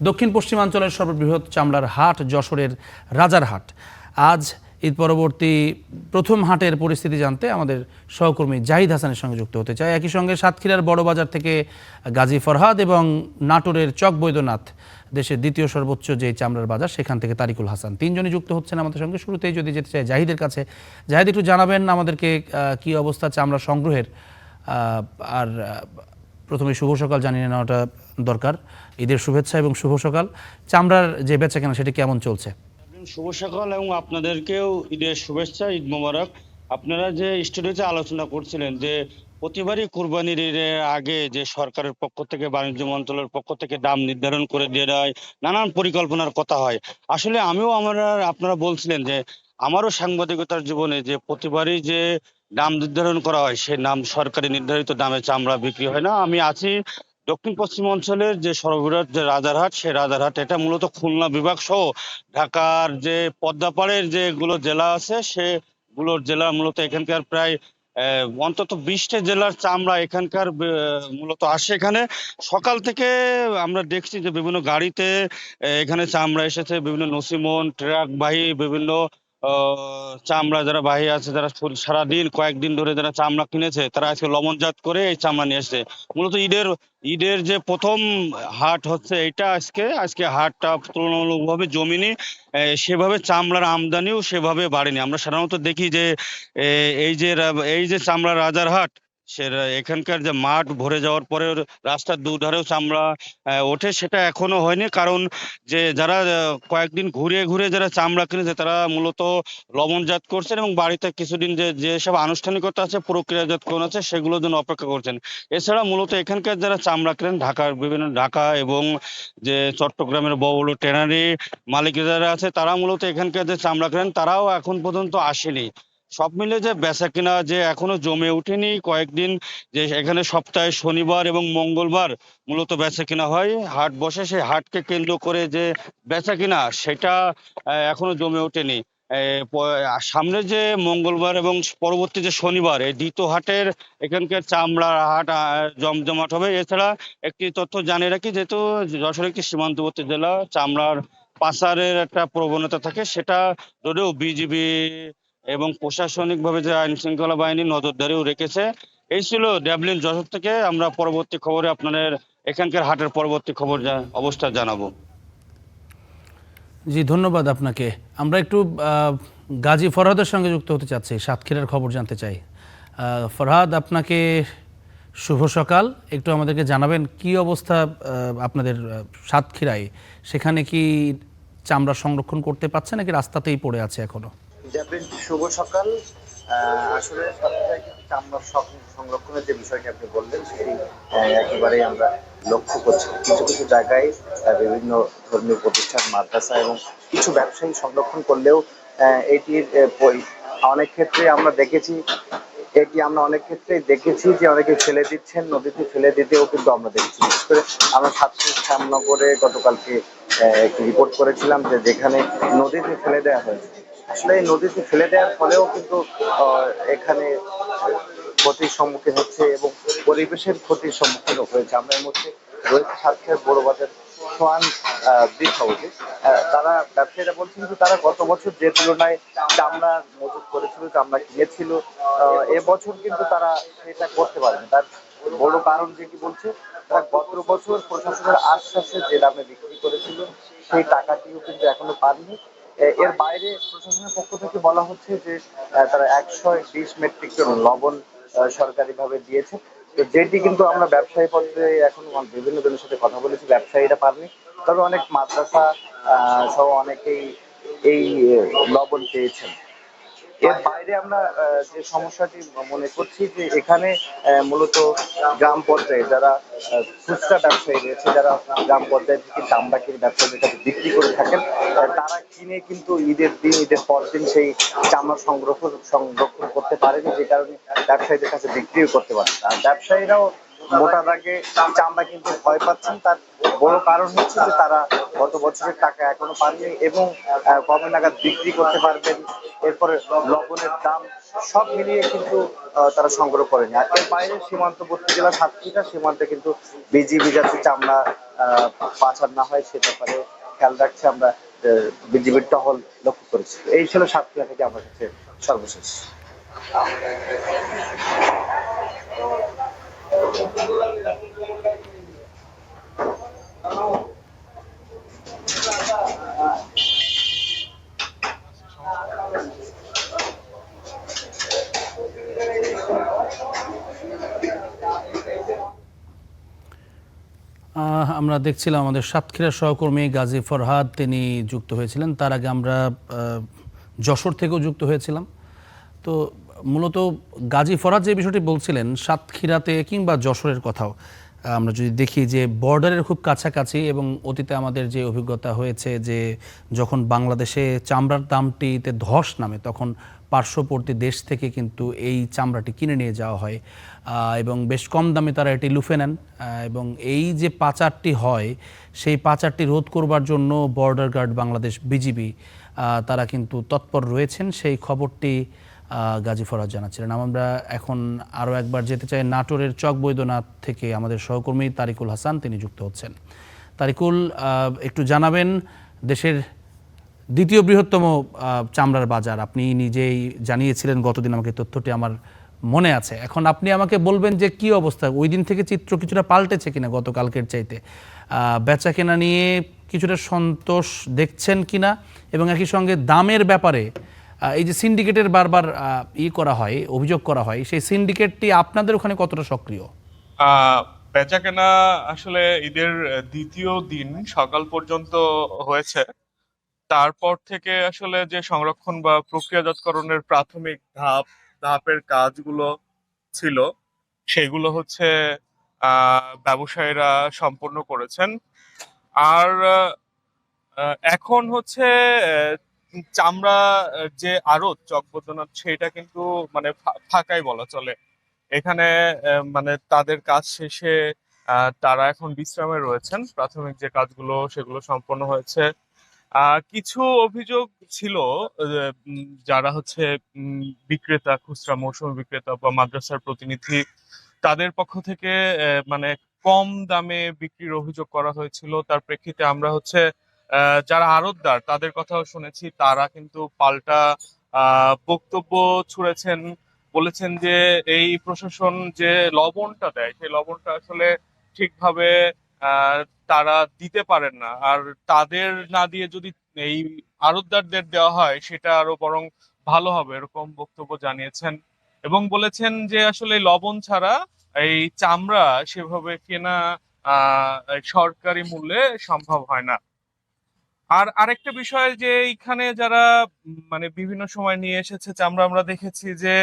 দক্ষিণ পশ্চিমাঞ্চলের সর্ববৃহৎ চামড়ার হাট যশোরের রাজারহাট। আজ ঈদ পরবর্তী প্রথম হাটের পরিস্থিতি জানতে আমাদের সহকর্মী জাহিদ হাসানের সঙ্গে যুক্ত হতে চাই। একই সঙ্গে সাতক্ষীরার বড় বাজার থেকে গাজী ফরহাদ এবং নাটোরের চক বৈদ্যনাথ, দেশের দ্বিতীয় সর্বোচ্চ যে চামড়ার বাজার, সেখান থেকে তারিকুল হাসান, তিনজনই যুক্ত হচ্ছেন আমাদের সঙ্গে। শুরুতেই যদি যেতে চাই জাহিদের কাছে, জাহিদ একটু জানাবেন আমাদেরকে কি অবস্থা চামড়া সংগ্রহের। আর প্রথমে শুভ সকাল জানিয়ে নেওয়াটা দরকার। ঈদের শুভেচ্ছা এবং শুভ সকাল। চামড়ার যে বেচাকেনা সেটা কেমন চলছে? শুভ সকাল এবং আপনাদেরকেও ঈদের শুভেচ্ছা, ঈদ মোবারক। আপনারা যে স্টুডিওতে আলোচনা করছিলেন যে প্রতিবারই কুরবানির ঈদের আগে যে সরকারের পক্ষ থেকে, বাণিজ্য মন্ত্রণালয়ের পক্ষ থেকে দাম নির্ধারণ করে দেওয়া হয়, নানান পরিকল্পনার কথা হয়। আসলে আপনারা বলছিলেন যে আমারও সাংবাদিকতার জীবনে যে প্রতিবারই যে দাম নির্ধারণ করা হয়, সে নাম সরকারি নির্ধারিত দামে চামড়া বিক্রি হয় না। আমি আছি দক্ষিণ পশ্চিম অঞ্চলের যে সর্ববৃহৎ যে রাজারহাট, সেই রাজারহাট এটা মূলত খুলনা বিভাগ সহ ঢাকার যে পদ্মাপাড়ের যেগুলো জেলা আছে, সেগুলোর জেলা মূলত এখানকার প্রায় অন্তত 20টা জেলার চামড়া এখানকার মূলত আসে এখানে। সকাল থেকে আমরা দেখছি যে বিভিন্ন গাড়িতে এখানে চামড়া এসেছে, বিভিন্ন নসিমন ট্রাকবাহী বিভিন্ন চামড়া যারা বাহী আছে, যারা সারাদিন কয়েকদিন ধরে যারা চামড়া কিনেছে, তারা আজকে লবণজাত করে এই চামড়া নিয়ে এসেছে। মূলত ঈদের যে প্রথম হাট হচ্ছে এটা, আজকে হাটটা তুলনামূলকভাবে জমিনি, সেভাবে চামড়ার আমদানিও সেভাবে বাড়েনি। আমরা সাধারণত দেখি যে এই যে চামড়ার রাজার হাট, এখানকার যে মাঠ ভরে যাওয়ার পরে রাস্তার দুধারেও চামড়া ওঠে, সেটা এখনো হয়নি। কারণ যে যারা কয়েকদিন ঘুরে ঘুরে যারা চামড়া কিনেছে, তারা মূলত লবণজাত করছেন এবং বাড়িতে কিছুদিন যেসব আনুষ্ঠানিকতা আছে, প্রক্রিয়াজাতকরণ আছে, সেগুলোর জন্য অপেক্ষা করছেন। এছাড়া মূলত এখানকার যারা চামড়া কেনেন, ঢাকা এবং যে চট্টগ্রামের বড় বড় ট্যানারি মালিক যারা আছে, তারা মূলত এখানকার যে চামড়া কেনেন, তারাও এখন পর্যন্ত আসেনি। সব মিলে যে বেচা কিনা যে এখনো জমে ওঠেনি। কয়েকদিন যে এখানে সপ্তাহে শনিবার এবং মঙ্গলবার মূলত বেচা কিনা হয়, হাট বসে, সেই হাটকে কেন্দ্র করে যে বেচা কিনা, সেটা এখনো জমে ওঠেনি। সামনে যে মঙ্গলবার এবং পরবর্তী যে শনিবার, এই দ্বিতীয় হাটের এখানকার চামড়ার হাট জমজমাট হবে। এছাড়া একটি তথ্য জানিয়ে রাখি, যেহেতু যশোর একটি সীমান্তবর্তী জেলা, চামড়ার পাচারের একটা প্রবণতা থাকে, সেটা যদিও বিজিবি এবং প্রশাসনিকভাবে যে আইন শৃঙ্খলা বাহিনী নজরদারিও রেখেছে। এই ছিল ড্যাবলিন যশোর থেকে। আমরা পরবর্তী খবরে আপনাদের এখানকার হাটের পরবর্তী খবর অবস্থা জানাবো। জি, ধন্যবাদ আপনাকে। আমরা একটু গাজী ফরহাদের সঙ্গে যুক্ত হতে চাচ্ছি, সাতক্ষীরার খবর জানতে চাই। ফরহাদ, আপনাকে শুভ সকাল। একটু আমাদেরকে জানাবেন কি অবস্থা আপনাদের সাতক্ষীরায়? সেখানে কি চামড়া সংরক্ষণ করতে পারছে নাকি রাস্তাতেই পড়ে আছে এখনো? শুভ সকাল। আসলে সাতক্ষীরায় কিন্তু চামড়া সংরক্ষণের যে বিষয়টি আপনি বললেন, সেটি একেবারেই আমরা লক্ষ্য করছি। কিছু কিছু জায়গায় বিভিন্ন ধর্মীয় প্রতিষ্ঠান, মাদ্রাসা এবং কিছু ব্যবসায়ী সংরক্ষণ করলেও এটির অনেক ক্ষেত্রে আমরা দেখেছি যে অনেকে ফেলে দিচ্ছেন, নদীতে ফেলে দিতেও কিন্তু আমরা দেখেছি। বিশেষ করে আমরা সাতক্ষীরা শ্যামনগরে গতকালকে একটি রিপোর্ট করেছিলাম যে যেখানে নদীতে ফেলে দেওয়া হয়েছে। আসলে এই নদীতে ফেলে দেওয়ার ফলেও কিন্তু এখানে ক্ষতির সম্মুখীন হচ্ছে এবং পরিবেশের ক্ষতির সম্মুখীন হয়েছে। আমরা এর মধ্যে রয়েছে সাতক্ষীরার বড় বাজার সোয়ান ব্রিজ হাউসে। তারা ব্যবসায়ীরা বলছেন যে তারা গত বছর যে তুলনায় চামড়া মজুত করেছিল, চামড়া কিনেছিল, এবছর কিন্তু তারা সেটা করতে পারেনি। তার বড় কারণ যেটি বলছে, তারা গত বছর প্রশাসনের আশ্বাসে যে দামে বিক্রি করেছিল, সেই টাকাটিও কিন্তু এখনো পাননি। এর বাইরে প্রশাসনের পক্ষ থেকে বলা হচ্ছে যে তারা 120 মেট্রিক টন লবণ সরকারিভাবে দিয়েছে, তো যেটি কিন্তু আমরা ব্যবসায়ী পর্যায়ে এখন বিভিন্ন জনের সাথে কথা বলেছি, ব্যবসায়ীরা পাননি। তবে অনেক মাদ্রাসা সহ অনেকেই এই লবণ পেয়েছেন। এর বাইরে আমরা যে সমস্যাটি মনে করছি যে এখানে মূলত গ্রাম পর্যায়ে যারা খুচরা ব্যবসায়ী রয়েছে, যারা গ্রাম পর্যায়ে থেকে চামড়া কিনে ব্যবসায়ীদের কাছে বিক্রি করে থাকেন, তারা কিনে কিন্তু ঈদের পর দিন সেই চামড়া সংরক্ষণ করতে পারেনি, যে কারণে ব্যবসায়ীদের কাছে বিক্রিও করতে পারেন। আর ব্যবসায়ীরাও মোটা দাগে চামড়া কিন্তু ভয় পাচ্ছেন। তার বড় কারণ হচ্ছে যে তারা গত বছরের টাকা এখনো পাননি এবং কবে নাগাদ বিক্রি করতে পারবেন। এরপরে লবণের দাম সব মিলিয়ে কিন্তু তারা সংগ্রহ করেনি। আর এর বাইরে সীমান্তবর্তী জেলা সাতক্ষীরা সীমান্তে কিন্তু বিজিবি যাতে চামড়া পাচার না হয় সে ব্যাপারে খেয়াল রাখছে। আমরা বিজিবির টহল লক্ষ্য করেছি। এই ছিল সাতক্ষীরা থেকে আমার কাছে সর্বশেষ। আমরা দেখছিলাম আমাদের সাতক্ষীরা সহকর্মী গাজী ফরহাদ তিনি যুক্ত হয়েছিলেন। তার আগে আমরা যশোর থেকেও যুক্ত হয়েছিলাম। তো মূলত গাজী ফরহাদ যে বিষয়টি বলছিলেন সাতক্ষীরাতে কিংবা যশোরের কথাও আমরা যদি দেখি যে বর্ডারের খুব কাছাকাছি, এবং অতীতে আমাদের যে অভিজ্ঞতা হয়েছে যে যখন বাংলাদেশে চামড়ার দামটিতে ধস নামে তখন পার্শ্ববর্তী দেশ থেকে কিন্তু এই চামড়াটি কিনে নিয়ে যাওয়া হয় এবং বেশ কম দামে তারা এটি লুফে নেন। এবং এই যে পাচারটি হয় সেই পাচারটি রোধ করবার জন্য বর্ডার গার্ড বাংলাদেশ বিজিবি তারা কিন্তু তৎপর রয়েছেন, সেই খবরটি গাজী ফরহাদ জানাচ্ছিলেন। আমরা এখন আরও একবার যেতে চাই নাটোরের চক বৈদ্যনাথ থেকে আমাদের সহকর্মী তারিকুল হাসান তিনি যুক্ত হচ্ছেন। তারিকুল, একটু জানাবেন দেশের দ্বিতীয় বৃহত্তম চামড়ার বাজার, আপনি নিজেই জানিয়েছিলেন গতদিন, আমাকে তথ্যটি আমার মনে আছে। এখন আপনি আমাকে বলবেন যে কি অবস্থা, ওই দিন থেকে চিত্র কিছুটা পাল্টেছে কিনা গতকালকের চাইতে, বেচা কেনা নিয়ে কিছুটা সন্তোষ দেখছেন কিনা, এবং একই সঙ্গে দামের ব্যাপারে এই যে সিন্ডিকেটের বারবার করা হয়, অভিযোগ করা হয়, সেই সিন্ডিকেটটি আপনাদের ওখানে কতটা সক্রিয়? বেচাকেনা আসলে ঈদের দ্বিতীয় দিন সকাল পর্যন্ত হয়েছে। তারপর থেকে আসলে যে সংরক্ষণ বা প্রক্রিয়াজাতকরণের প্রাথমিক ধাপের কাজগুলো ছিল সেগুলো হচ্ছে ব্যবসায়ীরা সম্পন্ন করেছেন। আর এখন হচ্ছে চামড়া যে আড়ত চকবদ্যনাথ সেটা কিন্তু মানে ফাঁকাই বলা চলে। এখানে মানে তাদের কাজ শেষে তারা এখন বিশ্রামে রয়েছেন। প্রাথমিক যে কাজগুলো সেগুলো সম্পন্ন হয়েছে। কিছু অভিযোগ ছিল যারা হচ্ছে বিক্রেতা, খুচরা মৌসুমী বিক্রেতা বা মাদ্রাসার প্রতিনিধি, তাদের পক্ষ থেকে মানে কম দামে বিক্রির অভিযোগ করা হয়েছিল। তার প্রেক্ষিতে আমরা হচ্ছে যারা আড়তদার তাদের কথাও শুনেছি, তারা কিন্তু পাল্টা বক্তব্য ছুড়েছেন। বলেছেন যে এই প্রশাসন যে লবণটা দেয় সেই লবণটা আসলে ঠিকভাবে তারা দিতে পারেন না, আর তাদের না দিয়ে যদি এই আড়তদারদের দেওয়া হয় সেটা আরো বরং ভালো হবে, এরকম বক্তব্য জানিয়েছেন। এবং বলেছেন যে আসলে লবণ ছাড়া এই চামড়া সেভাবে কেনা সরকারি মূল্যে সম্ভব হয় না। আর আরেকটা বিষয় যে এইখানে যারা মানে বিভিন্ন সময় নিয়ে এসেছে চামড়া, আমরা দেখেছি যে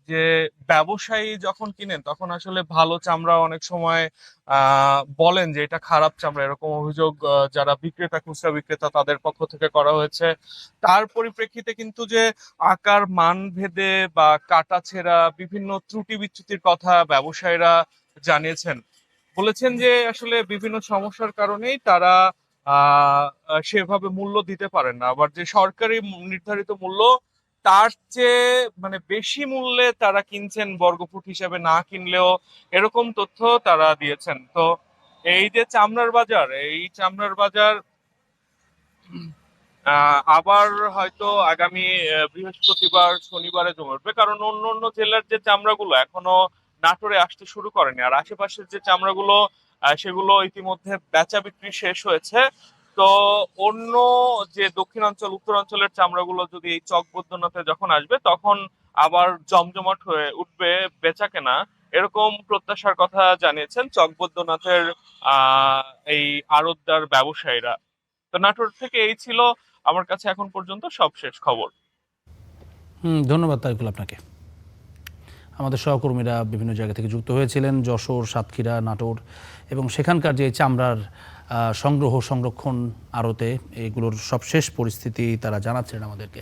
যে ব্যবসায়ী যখন কিনেন তখন আসলে ভালো চামড়া অনেক সময় বলেন যে এটা খারাপ চামড়া, এরকম অভিযোগ যারা বিক্রেতা, খুচরা বিক্রেতা তাদের পক্ষ থেকে করা হয়েছে। তার পরিপ্রেক্ষিতে কিন্তু যে আকার মান ভেদে বা কাটা ছেঁড়া বিভিন্ন ত্রুটি বিচ্যুতির কথা ব্যবসায়ীরা জানিয়েছেন। বলেছেন যে আসলে বিভিন্ন সমস্যার কারণেই তারা সেভাবে মূল্য দিতে পারেন না, আবার যে সরকারি নির্ধারিত মূল্য তার চেয়ে মানে বেশি মূল্যে তারা কিনছেন বর্গফুট হিসাবে, না কিনলেও, এরকম তথ্য তারা দিয়েছেন। তো এই যে চামড়ার বাজার, এই চামড়ার বাজার আবার হয়তো আগামী বৃহস্পতিবার শনিবারে জমে উঠবে, কারণ অন্য অন্য জেলার যে চামড়াগুলো এখনো নাটোরে আসতে শুরু করেনি, আর আশেপাশের যে চামড়াগুলো সেগুলো ইতিমধ্যে বেচা বিক্রি শেষ হয়েছে। তো অন্য যে দক্ষিণাঞ্চল, উত্তরাঞ্চলের চামড়াগুলো যদি এই চকবদ্যনাথে যখন আসবে তখন আবার জমজমাট হয়ে উঠবে বেচা কেনা, এরকম প্রত্যাশার কথা জানিয়েছেন চকবদ্যনাথের এই আড়তদার ব্যবসায়ীরা। তো নাটোর থেকে এই ছিল আমার কাছে এখন পর্যন্ত সবশেষ খবর। ধন্যবাদ তারিকুল আপনাকে। আমাদের সহকর্মীরা বিভিন্ন জায়গা থেকে যুক্ত হয়েছিলেন, যশোর, সাতক্ষীরা, নাটোর, এবং সেখানকার যে চামড়ার সংগ্রহ, সংরক্ষণ, আড়তে, এগুলোর সবশেষ পরিস্থিতি তারা জানাচ্ছেন আমাদেরকে।